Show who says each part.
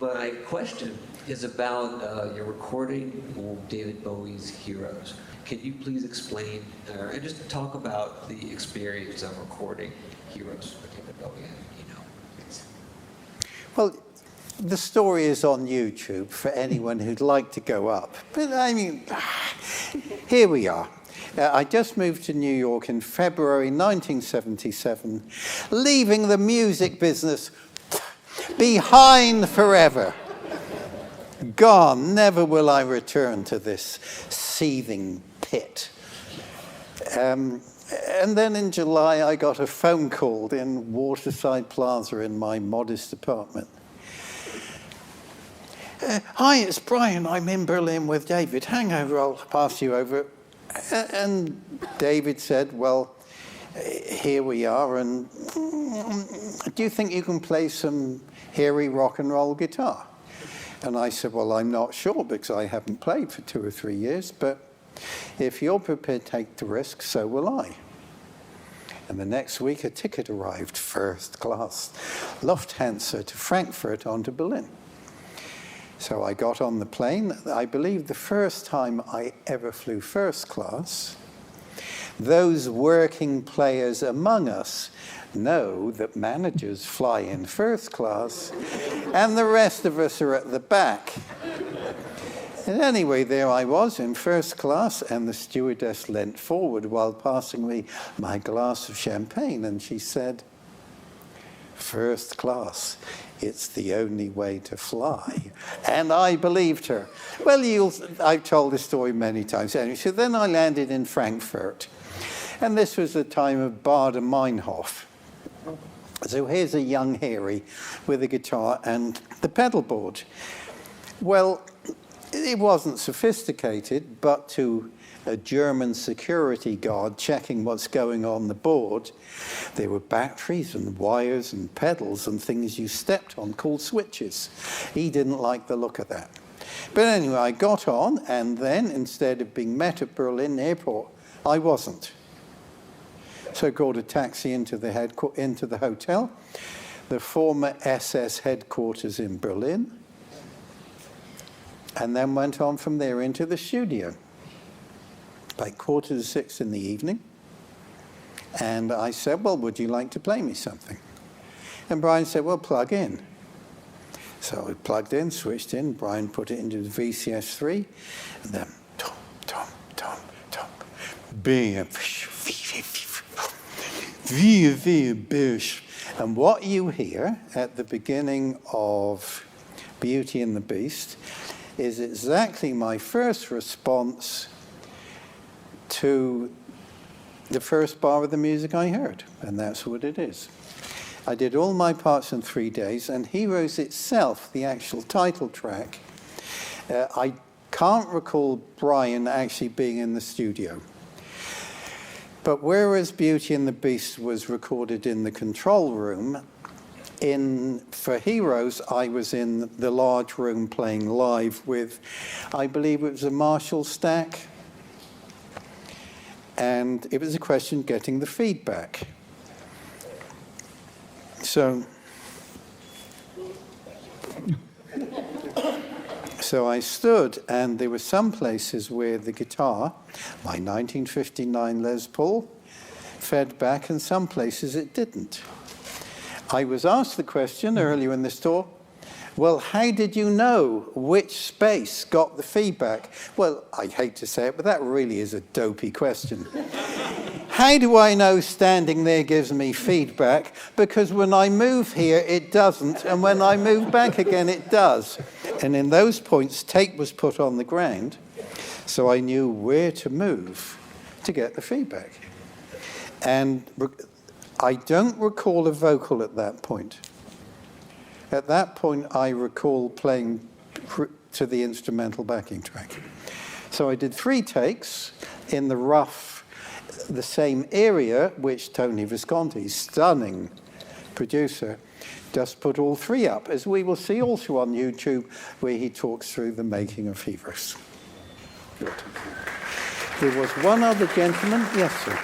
Speaker 1: My question is about your recording of David Bowie's Heroes. Can you please explain and just talk about the experience of recording Heroes with David Bowie? Please.
Speaker 2: Well, the story is on YouTube for anyone who'd like to go up. But I mean, here we are. I just moved to New York in February 1977, leaving the music business behind forever. Gone, never will I return to this seething pit. And then in July, I got a phone call in Waterside Plaza in my modest apartment. Hi, it's Brian. I'm in Berlin with David. Hang over, I'll pass you over. And David said, well, here we are, and do you think you can play some hairy rock and roll guitar? And I said, well, I'm not sure because I haven't played for 2 or 3 years, but if you're prepared to take the risk, so will I. And the next week, a ticket arrived, first class, Lufthansa to Frankfurt on to Berlin. So I got on the plane. I believe the first time I ever flew first class. Those working players among us know that managers fly in first class and the rest of us are at the back. And anyway, there I was in first class, and the stewardess leant forward while passing me my glass of champagne, and she said, first class, it's the only way to fly. And I believed her. Well, I've told this story many times. Anyway, so then I landed in Frankfurt. And this was the time of Bader-Meinhof. So here's a young Harry with a guitar and the pedal board. Well, it wasn't sophisticated, but to a German security guard checking what's going on the board, there were batteries and wires and pedals and things you stepped on called switches. He didn't like the look of that. But anyway, I got on, and then instead of being met at Berlin airport, I wasn't. So I called a taxi into the hotel, the former SS headquarters in Berlin, and then went on from there into the studio. By 5:45 in the evening. And I said, well, would you like to play me something? And Brian said, well, plug in. So I plugged in, switched in. Brian put it into the VCS3. And then, tom, tom, tom, tom. And what you hear at the beginning of Beauty and the Beast is exactly my first response to the first bar of the music I heard, and that's what it is. I did all my parts in 3 days, and Heroes itself, the actual title track, I can't recall Brian actually being in the studio. But whereas Beauty and the Beast was recorded in the control room, for Heroes, I was in the large room playing live with, I believe it was a Marshall stack, and it was a question of getting the feedback. So I stood, and there were some places where the guitar, my 1959 Les Paul, fed back, and some places it didn't. I was asked the question earlier in this talk, well, how did you know which space got the feedback? Well, I hate to say it, but that really is a dopey question. How do I know standing there gives me feedback? Because when I move here, it doesn't, and when I move back again, it does. And in those points, tape was put on the ground, so I knew where to move to get the feedback. And I don't recall a vocal at that point. At that point, I recall playing to the instrumental backing track. So I did 3 takes in the same area, which Tony Visconti, stunning producer, just put all 3 up, as we will see also on YouTube, where he talks through the making of Heroes. Good. There was one other gentleman. Yes, sir.